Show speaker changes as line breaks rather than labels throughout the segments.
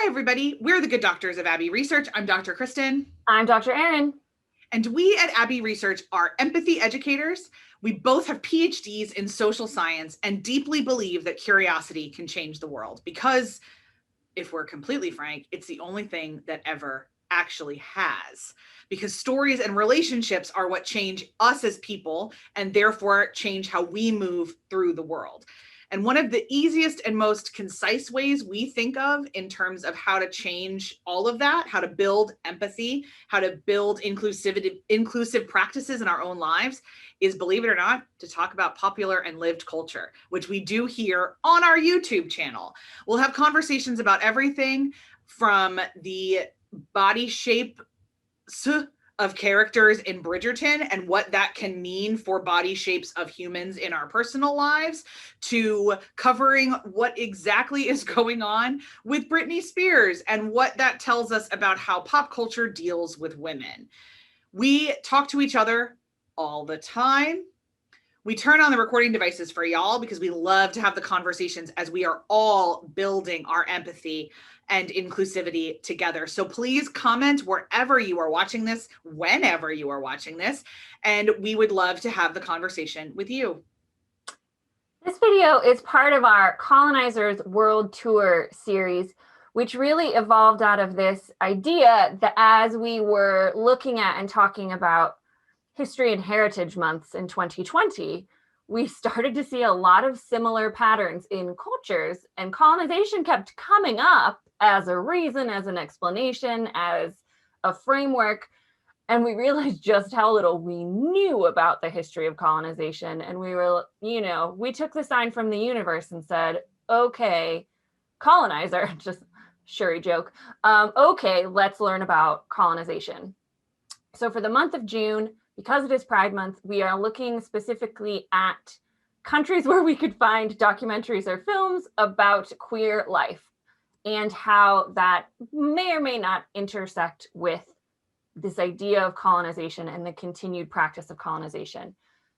Hi, everybody. We're the Good Doctors of Abbey Research. I'm Dr. Kristen.
I'm Dr. Erin.
And we at Abbey Research are empathy educators. We both have PhDs in social science and deeply believe that curiosity can change the world because, if we're completely frank, it's the only thing that ever actually has. Because stories and relationships are what change us as people and therefore change how we move through the world. And one of the easiest and most concise ways we think of in terms of how to change all of that, how to build empathy, how to build inclusive practices in our own lives is, believe it or not, to talk about popular and lived culture, which we do here on our YouTube channel. We'll have conversations about everything from the body shape of characters in Bridgerton and what that can mean for body shapes of humans in our personal lives, to covering what exactly is going on with Britney Spears and what that tells us about how pop culture deals with women. We talk to each other all the time. We turn on the recording devices for y'all because we love to have the conversations as we are all building our empathy and inclusivity together. So please comment wherever you are watching this, whenever you are watching this, and we would love to have the conversation with you.
This video is part of our Colonizers World Tour series, which really evolved out of this idea that as we were looking at and talking about History and Heritage Months in 2020, we started to see a lot of similar patterns in cultures, and colonization kept coming up as a reason, as an explanation, as a framework. And we realized just how little we knew about the history of colonization. And we were, we took the sign from the universe and said, okay, colonizer, just Shuri joke. Okay, let's learn about colonization. So for the month of June, because it is Pride Month, we are looking specifically at countries where we could find documentaries or films about queer life and how that may or may not intersect with this idea of colonization and the continued practice of colonization.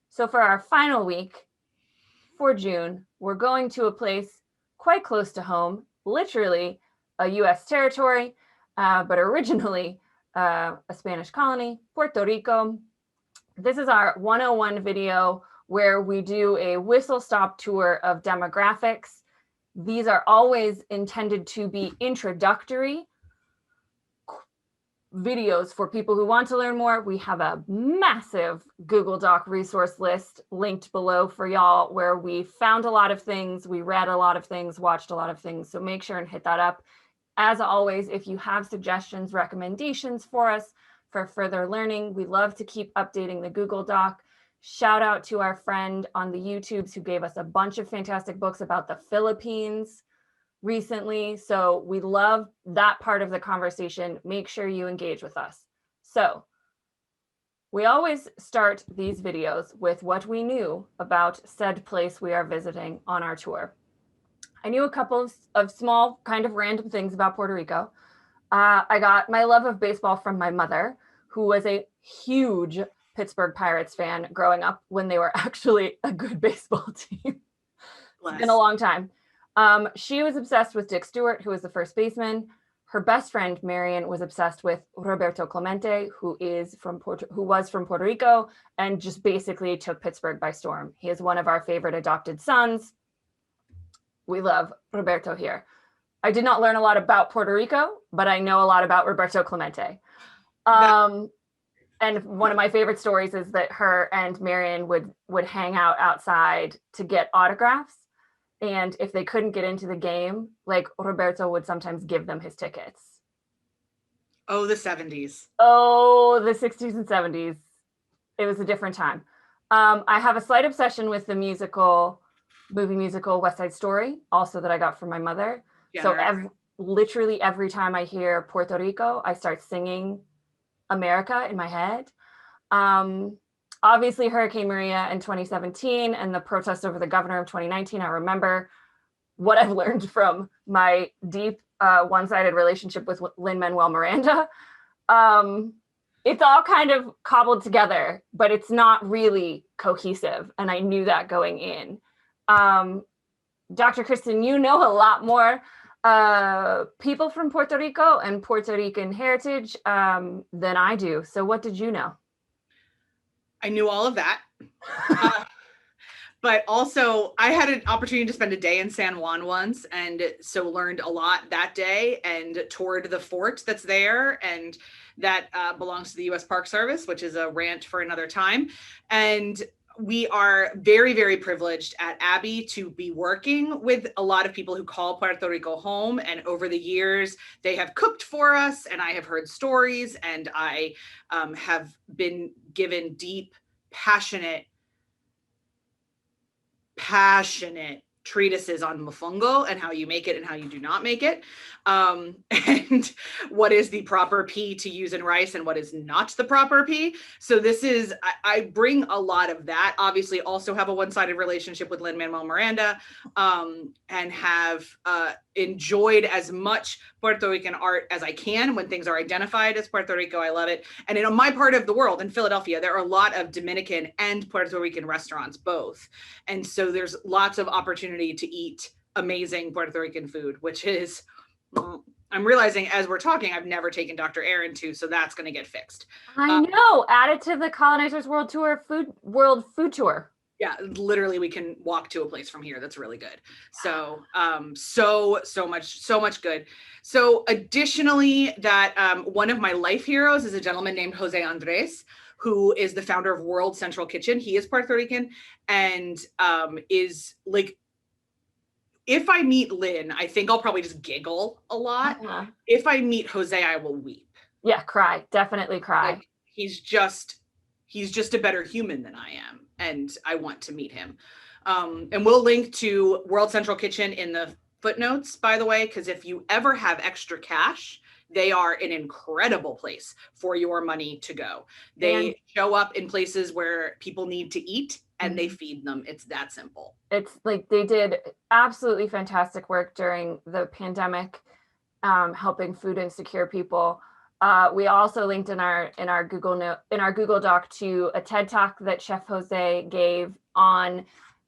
So for our final week for June, we're going to a place quite close to home, literally a US territory, but originally a Spanish colony, Puerto Rico. This is our 101 video where we do a whistle-stop tour of demographics. These are always intended to be introductory videos for people who want to learn more. We have a massive Google Doc resource list linked below for y'all where we found a lot of things, we read a lot of things, watched a lot of things. So make sure and hit that up. As always, if you have suggestions, recommendations for us for further learning, we love to keep updating the Google Doc. Shout out to our friend on the YouTubes who gave us a bunch of fantastic books about the Philippines recently. So we love that part of the conversation. Make sure you engage with us. So we always start these videos with what we knew about said place we are visiting on our tour. I knew a couple of small kind of random things about Puerto Rico. I got my love of baseball from my mother, who was a huge Pittsburgh Pirates fan growing up when they were actually a good baseball team. It's been a long time. She was obsessed with Dick Stewart, who was the first baseman. Her best friend, Marion, was obsessed with Roberto Clemente, who was from Puerto Rico and just basically took Pittsburgh by storm. He is one of our favorite adopted sons. We love Roberto here. I did not learn a lot about Puerto Rico, but I know a lot about Roberto Clemente. And one of my favorite stories is that her and Marion would hang out outside to get autographs. And if they couldn't get into the game, like Roberto would sometimes give them his tickets.
Oh, the 70s.
Oh, the 60s and 70s. It was a different time. I have a slight obsession with the movie musical West Side Story, also that I got from my mother. Yeah, so literally every time I hear Puerto Rico, I start singing America in my head. Obviously, Hurricane Maria in 2017 and the protest over the governor of 2019, I remember what I've learned from my deep one-sided relationship with Lin-Manuel Miranda. It's all kind of cobbled together, but it's not really cohesive. And I knew that going in. Dr. Kristen, you know a lot more People from Puerto Rico and Puerto Rican heritage than I do. So what did you know?
I knew all of that. Uh, but also I had an opportunity to spend a day in San Juan once, and so learned a lot that day and toured the fort that's there, and that belongs to the U.S. Park Service, which is a rant for another time. And we are very, very privileged at Abbey to be working with a lot of people who call Puerto Rico home. And over the years, they have cooked for us, and I have heard stories, and I have been given deep, passionate treatises on mofongo and how you make it and how you do not make it, and what is the proper pea to use in rice and what is not the proper pea. So this is, I bring a lot of that. Obviously also have a one-sided relationship with Lin-Manuel Miranda, and have enjoyed as much Puerto Rican art as I can. When things are identified as Puerto Rico, I love it. And in my part of the world, in Philadelphia, there are a lot of Dominican and Puerto Rican restaurants, both. And so there's lots of opportunity to eat amazing Puerto Rican food, which is, I'm realizing as we're talking, I've never taken Dr. Aaron to, so that's going to get fixed.
I know. Add it to the Colonizers World Food Tour.
Yeah, literally we can walk to a place from here that's really good. So so much good. So additionally, that one of my life heroes is a gentleman named Jose Andres, who is the founder of World Central Kitchen. He is Puerto Rican, and is like, if I meet Lynn, I think I'll probably just giggle a lot. If I meet Jose, I will weep.
Yeah, cry. Definitely cry.
Like, he's just a better human than I am, and I want to meet him. And we'll link to World Central Kitchen in the footnotes, by the way, because if you ever have extra cash, they are an incredible place for your money to go. They show up in places where people need to eat, and they feed them. It's that simple.
It's like they did absolutely fantastic work during the pandemic, helping food insecure people. We also linked in our Google Doc to a TED Talk that Chef Jose gave on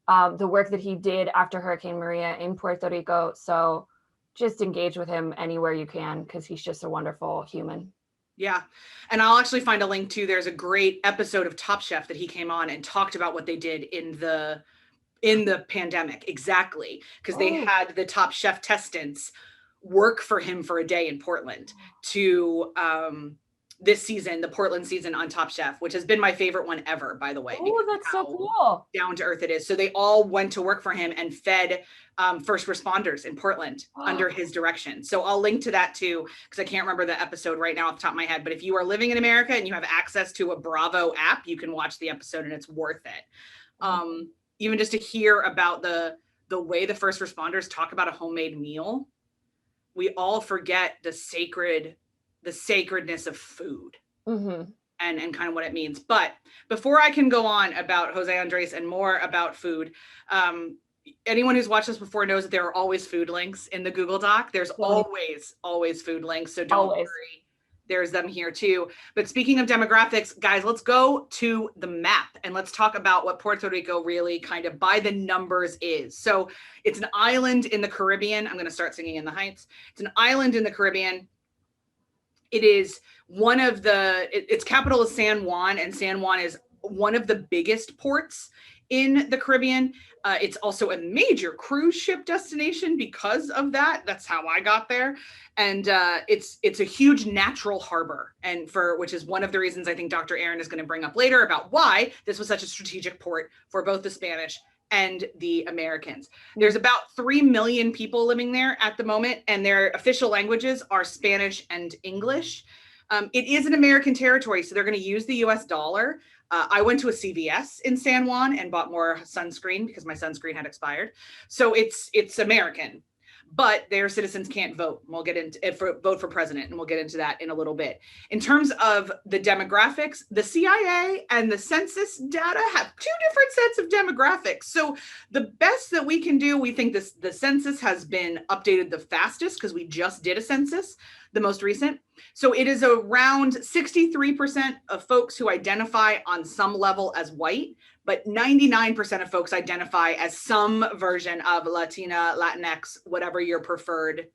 the work that he did after Hurricane Maria in Puerto Rico. So just engage with him anywhere you can, because he's just a wonderful human.
Yeah. And I'll actually find a link to, there's a great episode of Top Chef that he came on and talked about what they did in the pandemic. Exactly. Because they had the Top Chef testants work for him for a day in Portland to this season, the Portland season on Top Chef, which has been my favorite one ever, by the way.
Oh, that's so cool.
Down to earth it is. So they all went to work for him and fed first responders in Portland under his direction. So I'll link to that too, because I can't remember the episode right now off the top of my head. But if you are living in America and you have access to a Bravo app, you can watch the episode and it's worth it. Even just to hear about the way the first responders talk about a homemade meal. We all forget the sacredness of food, and kind of what it means. But before I can go on about Jose Andres and more about food, anyone who's watched this before knows that there are always food links in the Google Doc. There's always food links. So don't worry. There's them here too. But speaking of demographics, guys, let's go to the map and let's talk about what Puerto Rico really kind of by the numbers is. So it's an island in the Caribbean. I'm going to start singing In the Heights. It's an island in the Caribbean. It is one of its capital is San Juan, and San Juan is one of the biggest ports in the Caribbean. It's also a major cruise ship destination because of that. That's how I got there. And it's a huge natural harbor, and which is one of the reasons I think Dr. Aaron is going to bring up later about why this was such a strategic port for both the Spanish and the Americans. There's about 3 million people living there at the moment, and their official languages are Spanish and English. It is an American territory, so they're going to use the US dollar. I went to a CVS in San Juan and bought more sunscreen because my sunscreen had expired. So it's American, but their citizens can't vote. We'll get into vote for president, and we'll get into that in a little bit. In terms of the demographics, the CIA and the census data have two different sets of demographics. So the best that we can do, we think the census has been updated the fastest because we just did a census, the most recent. So it is around 63% of folks who identify on some level as white, but 99% of folks identify as some version of Latina, Latinx, whatever your preferred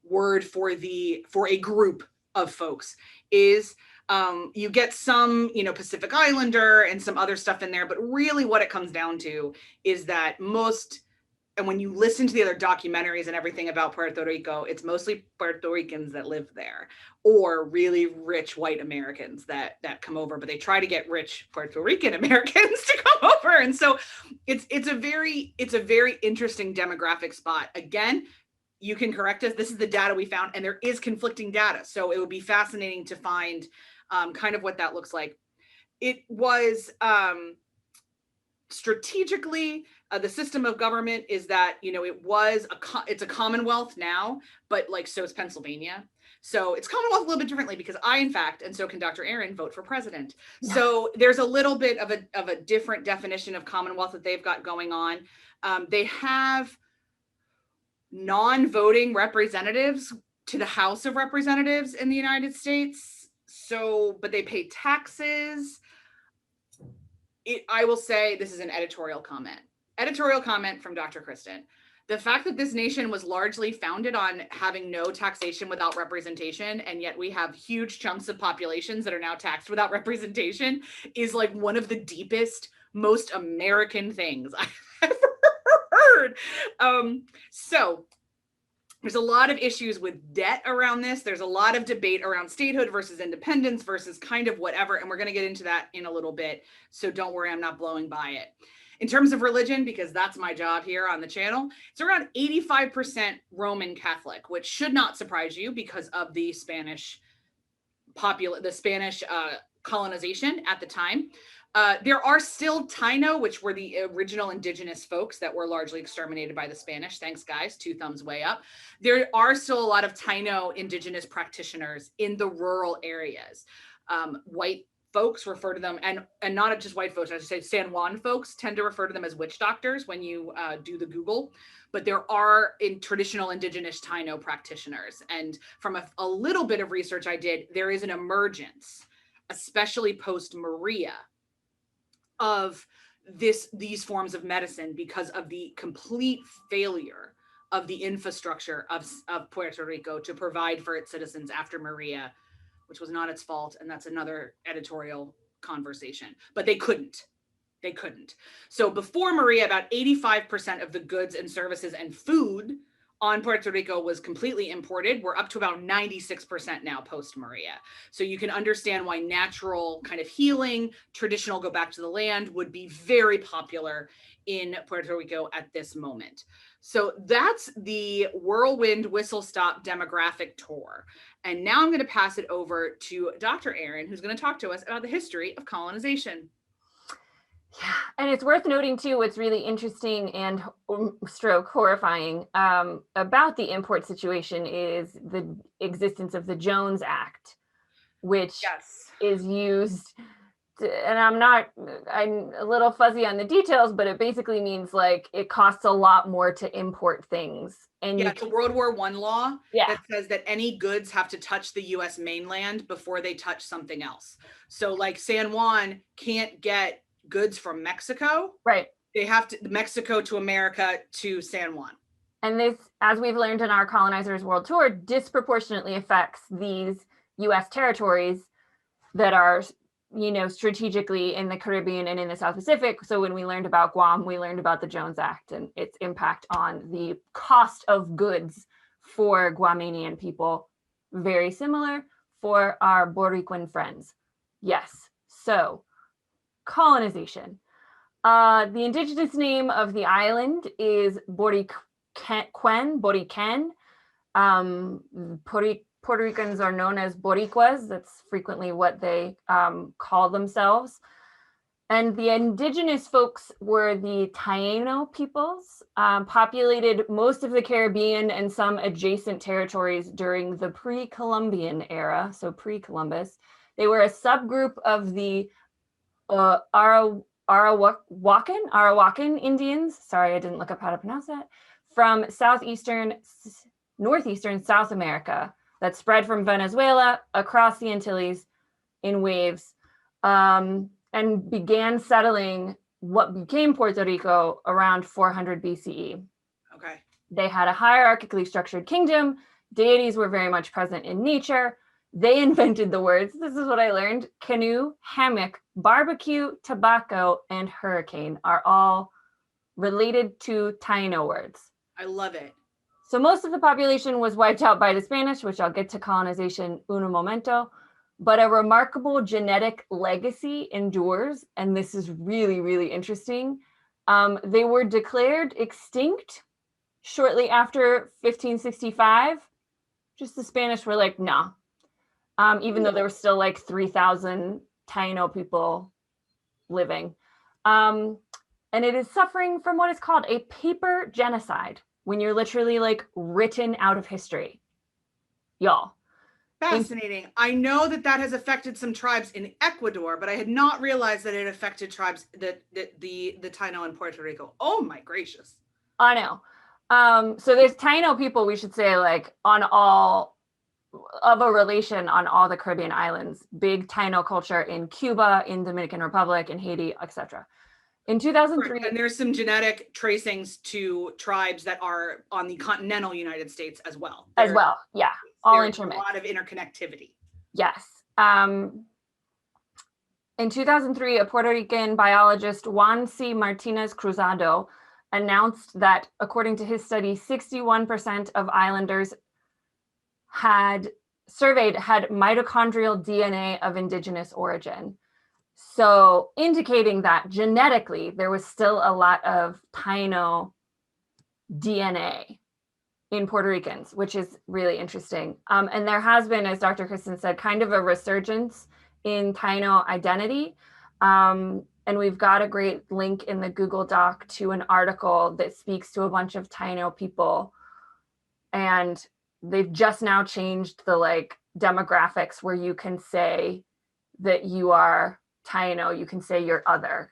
word for a group of folks is you get some, Pacific Islander and some other stuff in there, but really what it comes down to is that and when you listen to the other documentaries and everything about Puerto Rico, it's mostly Puerto Ricans that live there, or really rich white Americans that come over, but they try to get rich Puerto Rican Americans to come over. And so it's a very interesting demographic spot. Again, you can correct us. This is the data we found, and there is conflicting data. So it would be fascinating to find kind of what that looks like. It was strategically, the system of government is that, it's a Commonwealth now, but so is Pennsylvania. So it's Commonwealth a little bit differently because I, in fact, and so can Dr. Aaron, vote for president. Yeah. So there's a little bit of a different definition of Commonwealth that they've got going on. They have non-voting representatives to the House of Representatives in the United States. So, but they pay taxes. I will say, this is an editorial comment from Dr. Kristen. The fact that this nation was largely founded on having no taxation without representation, and yet we have huge chunks of populations that are now taxed without representation, is like one of the deepest, most American things I've ever heard. So there's a lot of issues with debt around this. There's a lot of debate around statehood versus independence versus kind of whatever. And we're going to get into that in a little bit. So don't worry, I'm not blowing by it. In terms of religion, because that's my job here on the channel, it's around 85% Roman Catholic, which should not surprise you because of the Spanish colonization at the time. There are still Taino, which were the original indigenous folks that were largely exterminated by the Spanish. Thanks, guys. 2 thumbs way up. There are still a lot of Taino indigenous practitioners in the rural areas. White folks refer to them, and not just white folks, I should say San Juan folks tend to refer to them as witch doctors when you do the Google. But there are traditional indigenous Taino practitioners. And from a little bit of research I did, there is an emergence, especially post-Maria, of these forms of medicine because of the complete failure of the infrastructure of Puerto Rico to provide for its citizens after Maria, which was not its fault. And that's another editorial conversation, but they couldn't. So before Maria, about 85% of the goods and services and food on Puerto Rico was completely imported. We're up to about 96% now post Maria. So you can understand why natural kind of healing, traditional go back to the land would be very popular in Puerto Rico at this moment. So that's the whirlwind whistle stop demographic tour. And now I'm going to pass it over to Dr. Aaron, who's going to talk to us about the history of colonization.
Yeah, and it's worth noting too, what's really interesting and stroke horrifying about the import situation is the existence of the Jones Act, which is used and I'm a little fuzzy on the details, but it basically means like it costs a lot more to import things. And
it's a World War I law that says that any goods have to touch the US mainland before they touch something else. So like San Juan can't get goods from Mexico.
Right.
They have to Mexico to America to San Juan.
And this, as we've learned in our Colonizers World Tour, disproportionately affects these US territories that are, strategically in the Caribbean and in the South Pacific. So when we learned about Guam, we learned about the Jones Act and its impact on the cost of goods for Guamanian people. Very similar for our Boricuan friends. Yes. So colonization. The indigenous name of the island is Boriken. Puerto Ricans are known as Boricuas. That's frequently what they call themselves. And the indigenous folks were the Taino peoples, populated most of the Caribbean and some adjacent territories during the pre-Columbian era, so pre-Columbus. They were a subgroup of the Arawakan Indians. Sorry, I didn't look up how to pronounce that. From northeastern South America that spread from Venezuela across the Antilles in waves and began settling what became Puerto Rico around 400 BCE.
Okay.
They had a hierarchically structured kingdom Deities were very much present in nature. They invented the words, this is what I learned, canoe, hammock, barbecue, tobacco, and hurricane are all related to Taino words.
I love it.
So most of the population was wiped out by the Spanish, which I'll get to colonization in un momento, but a remarkable genetic legacy endures, and this is really, really interesting. They were declared extinct shortly after 1565. Just the Spanish were like, nah. Even though there were still like 3,000 Taino people living. And it is suffering from what is called a paper genocide, when you're literally like written out of history. Y'all.
Fascinating. I know that has affected some tribes in Ecuador, but I had not realized that it affected tribes that the Taino in Puerto Rico. Oh my gracious.
I know. So there's Taino people, we should say, like on all of a relation on all the Caribbean islands. Big Taino culture in Cuba, in Dominican Republic, in Haiti, etc. In 2003,
and there's some genetic tracings to tribes that are on the continental United States as well.
Yeah, all
there's
intermixed.
A lot of interconnectivity.
Yes. In 2003, a Puerto Rican biologist, Juan C. Martinez Cruzado, announced that, according to his study, 61% of islanders surveyed had mitochondrial DNA of indigenous origin. So indicating that genetically, there was still a lot of Taino DNA in Puerto Ricans, which is really interesting. And there has been, as Dr. Kristen said, kind of a resurgence in Taino identity. And we've got a great link in the Google Doc to an article that speaks to a bunch of Taino people. And they've just now changed the like demographics where you can say that you are Taino, you can say you're other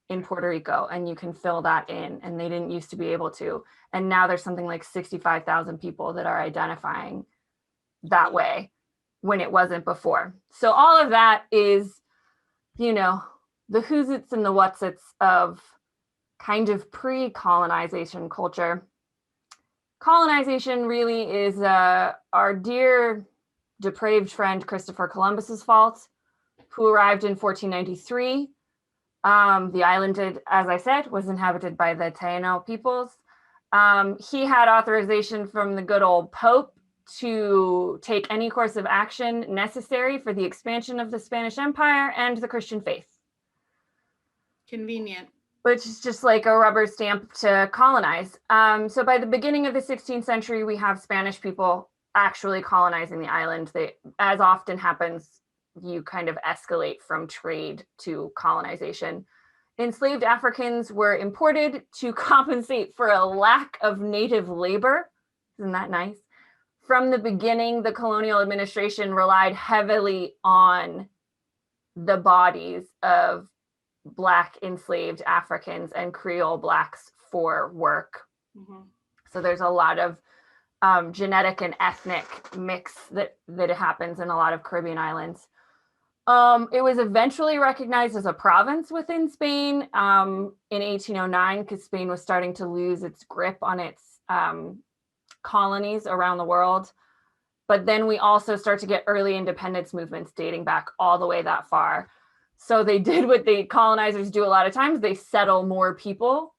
in Puerto Rico, and you can fill that in. And they didn't used to be able to. And now there's something like 65,000 people that are identifying that way when it wasn't before. So all of that is, you know, the who's its and the what's its of kind of pre-colonization culture. Colonization really is our dear depraved friend Christopher Columbus's fault, who arrived in 1493. The island, as I said, was inhabited by the Taino peoples. He had authorization from the good old Pope to take any course of action necessary for the expansion of the Spanish Empire and the Christian faith.
Convenient.
Which is just like a rubber stamp to colonize. So by the beginning of the 16th century, we have Spanish people actually colonizing the island. They, as often happens, you kind of escalate from trade to colonization. Enslaved Africans were imported to compensate for a lack of native labor. Isn't that nice? From the beginning, the colonial administration relied heavily on the bodies of Black enslaved Africans and Creole Blacks for work. Mm-hmm. So there's a lot of genetic and ethnic mix that happens in a lot of Caribbean islands. It was eventually recognized as a province within Spain in 1809, because Spain was starting to lose its grip on its colonies around the world. But then we also start to get early independence movements dating back all the way that far. So they did what the colonizers do a lot of times. They settle more people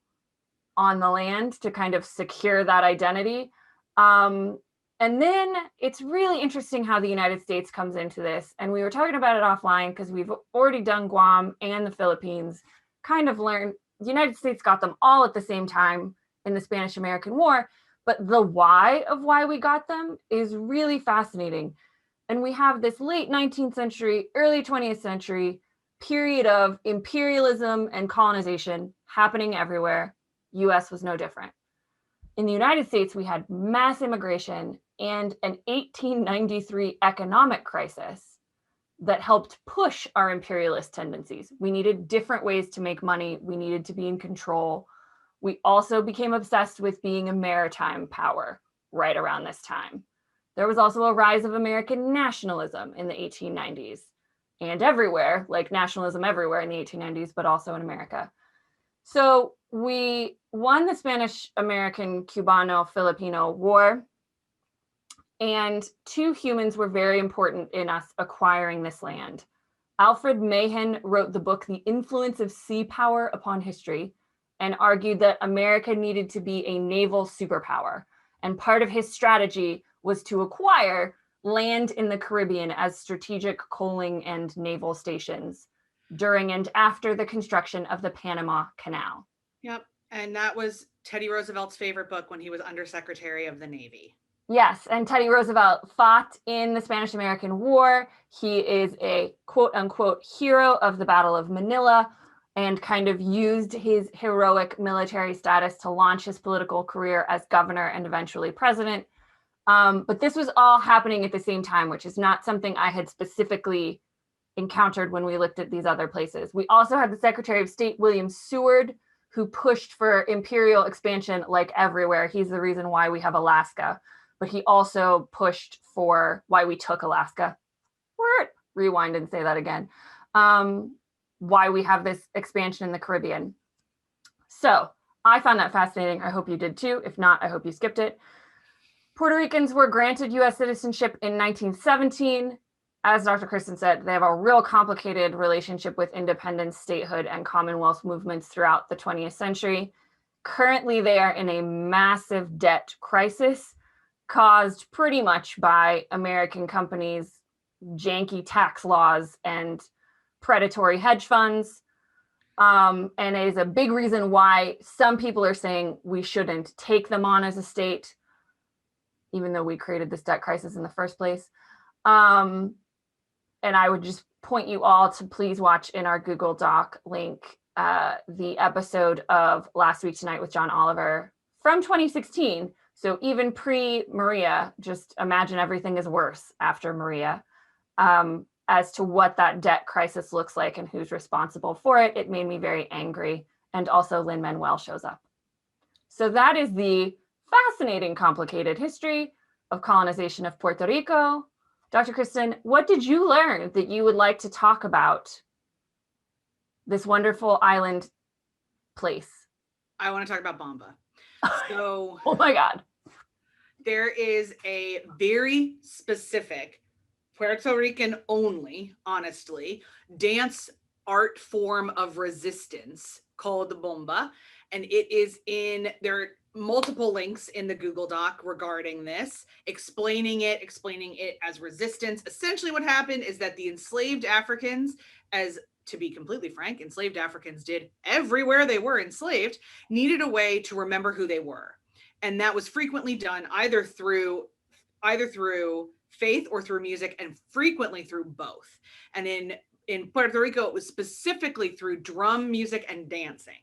on the land to kind of secure that identity. And then it's really interesting how the United States comes into this. And we were talking about it offline because we've already done Guam and the Philippines, kind of learned the United States got them all at the same time in the Spanish-American War. But the why of why we got them is really fascinating. And we have this late 19th century, early 20th century period of imperialism and colonization happening everywhere. US was no different. In the United States, we had mass immigration and an 1893 economic crisis that helped push our imperialist tendencies. We needed different ways to make money. We needed to be in control. We also became obsessed with being a maritime power right around this time. There was also a rise of American nationalism in the 1890s. And everywhere, like nationalism everywhere in the 1890s, but also in America. So we won the Spanish-American Cubano-Filipino War. And two humans were very important in us acquiring this land. Alfred Mahan wrote the book The Influence of Sea Power Upon History and argued that America needed to be a naval superpower. And part of his strategy was to acquire land in the Caribbean as strategic coaling and naval stations during and after the construction of the Panama Canal.
Yep. And that was Teddy Roosevelt's favorite book when he was Undersecretary of the Navy.
Yes, and Teddy Roosevelt fought in the Spanish-American War. He is a quote-unquote hero of the Battle of Manila and kind of used his heroic military status to launch his political career as governor and eventually president. But this was all happening at the same time, which is not something I had specifically encountered when we looked at these other places. We also had the Secretary of State, William Seward, who pushed for imperial expansion like everywhere. He's the reason why we have Alaska. But he also pushed for why we took Alaska. Rewind and say that again. Why we have this expansion in the Caribbean. So I found that fascinating. I hope you did too. If not, I hope you skipped it. Puerto Ricans were granted U.S. citizenship in 1917. As Dr. Kristen said, they have a real complicated relationship with independence, statehood, and Commonwealth movements throughout the 20th century. Currently, they are in a massive debt crisis caused pretty much by American companies' janky tax laws and predatory hedge funds. And it is a big reason why some people are saying we shouldn't take them on as a state, even though we created this debt crisis in the first place. And I would just point you all to please watch in our Google Doc link the episode of Last Week Tonight with John Oliver from 2016. So even pre-Maria, just imagine everything is worse after Maria, as to what that debt crisis looks like and who's responsible for it. It made me very angry. And also Lin-Manuel shows up. So that is the fascinating, complicated history of colonization of Puerto Rico. Dr. Kristen, what did you learn that you would like to talk about this wonderful island place?
I want to talk about Bomba. So,
oh my God.
There is a very specific Puerto Rican only, honestly, dance art form of resistance called Bomba. And it is there are multiple links in the Google Doc regarding this, explaining it as resistance. Essentially what happened is that the enslaved Africans, as to be completely frank, enslaved Africans did everywhere they were enslaved, needed a way to remember who they were. And that was frequently done either through faith or through music, and frequently through both. And in Puerto Rico, it was specifically through drum music and dancing.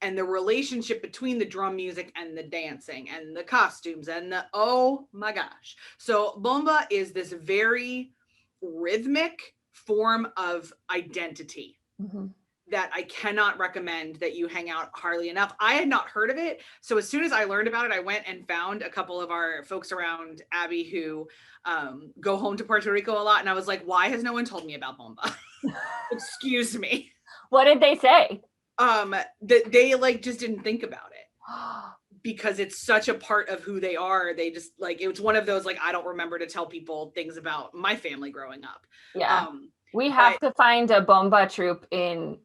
And the relationship between the drum music and the dancing and the costumes and oh my gosh. So Bomba is this very rhythmic form of identity that I cannot recommend that you hang out hardly enough. I had not heard of it. So as soon as I learned about it, I went and found a couple of our folks around Abby who go home to Puerto Rico a lot. And I was like, why has no one told me about Bomba? Excuse me.
What did they say?
That they like just didn't think about it because it's such a part of who they are. They just like, it was one of those, like, I don't remember to tell people things about my family growing up.
Yeah. We have to find a Bomba troupe in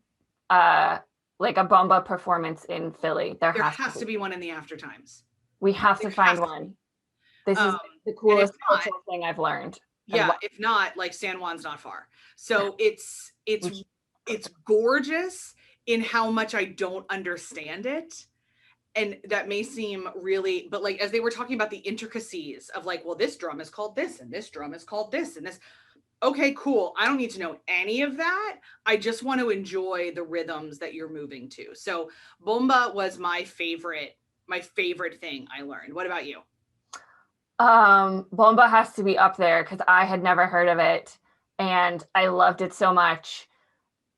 like a Bomba performance in Philly. There has to be
one in the after times.
We have to find one. This is the coolest cultural thing I've learned.
Yeah, if not, like San Juan's not far. So it's gorgeous in how much I don't understand it. And that may seem really, but like, as they were talking about the intricacies of like, well, this drum is called this, and this drum is called this, and this. Okay, cool. I don't need to know any of that. I just want to enjoy the rhythms that you're moving to. So Bomba was my favorite thing I learned. What about you?
Bomba has to be up there because I had never heard of it and I loved it so much.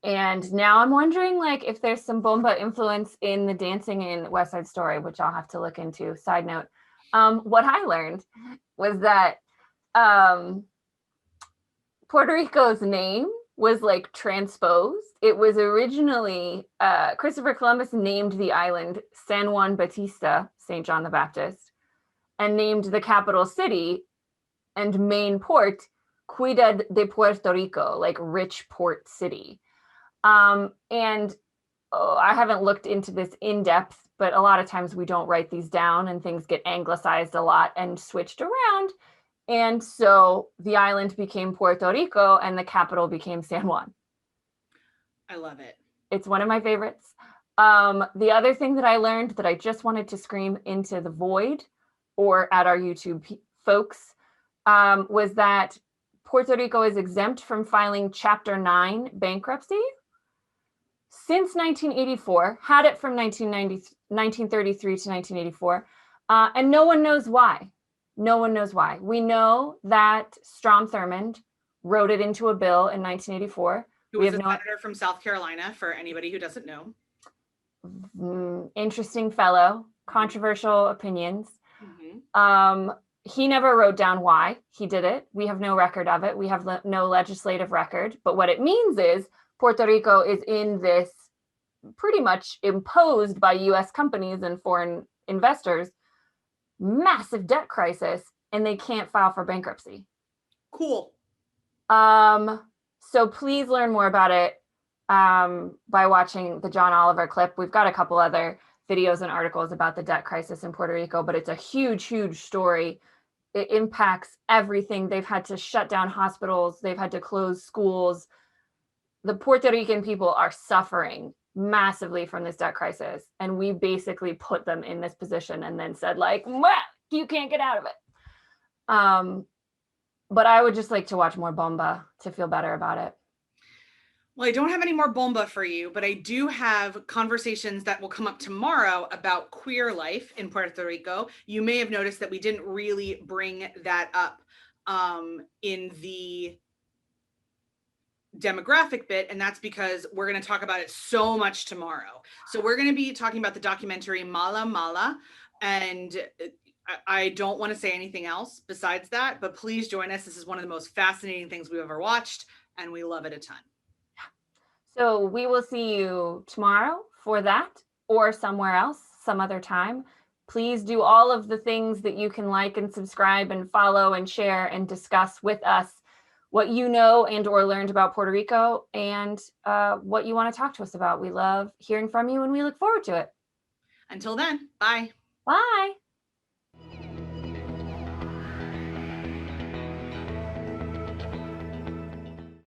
And now I'm wondering like if there's some Bomba influence in the dancing in West Side Story, which I'll have to look into. Side note. What I learned was that Puerto Rico's name was like transposed. It was originally Christopher Columbus named the island San Juan Bautista, St. John the Baptist, and named the capital city and main port, Ciudad de Puerto Rico, like rich port city. And I haven't looked into this in depth, but a lot of times we don't write these down and things get anglicized a lot and switched around. And so the island became Puerto Rico and the capital became San Juan.
I love it.
It's one of my favorites. The other thing that I learned that I just wanted to scream into the void or at our YouTube folks was that Puerto Rico is exempt from filing Chapter 9 bankruptcy since 1984, had it from 1933 to 1984, and no one knows why. No one knows why. We know that Strom Thurmond wrote it into a bill in 1984.
Who was a senator from South Carolina, for anybody who doesn't know.
Interesting fellow, controversial opinions. He never wrote down why he did it. We have no record of it. We have no legislative record. But what it means is Puerto Rico is in this pretty much imposed by US companies and foreign investors massive debt crisis, and they can't file for bankruptcy.
Cool.
So please learn more about it by watching the John Oliver clip. We've got a couple other videos and articles about the debt crisis in Puerto Rico, but it's a huge, huge story. It impacts everything. They've had to shut down hospitals. They've had to close schools. The Puerto Rican people are suffering massively from this debt crisis. And we basically put them in this position and then said, like, you can't get out of it. But I would just like to watch more Bomba to feel better about it.
Well, I don't have any more Bomba for you, but I do have conversations that will come up tomorrow about queer life in Puerto Rico. You may have noticed that we didn't really bring that up in the demographic bit, and that's because we're going to talk about it so much tomorrow. So we're going to be talking about the documentary Mala Mala, and I don't want to say anything else besides that, but please join us. This is one of the most fascinating things we've ever watched, and we love it a ton.
So we will see you tomorrow for that, or somewhere else, some other time. Please do all of the things that you can like and subscribe and follow and share and discuss with us what you know and or learned about Puerto Rico and what you want to talk to us about. We love hearing from you and we look forward to it.
Until then, bye.
Bye.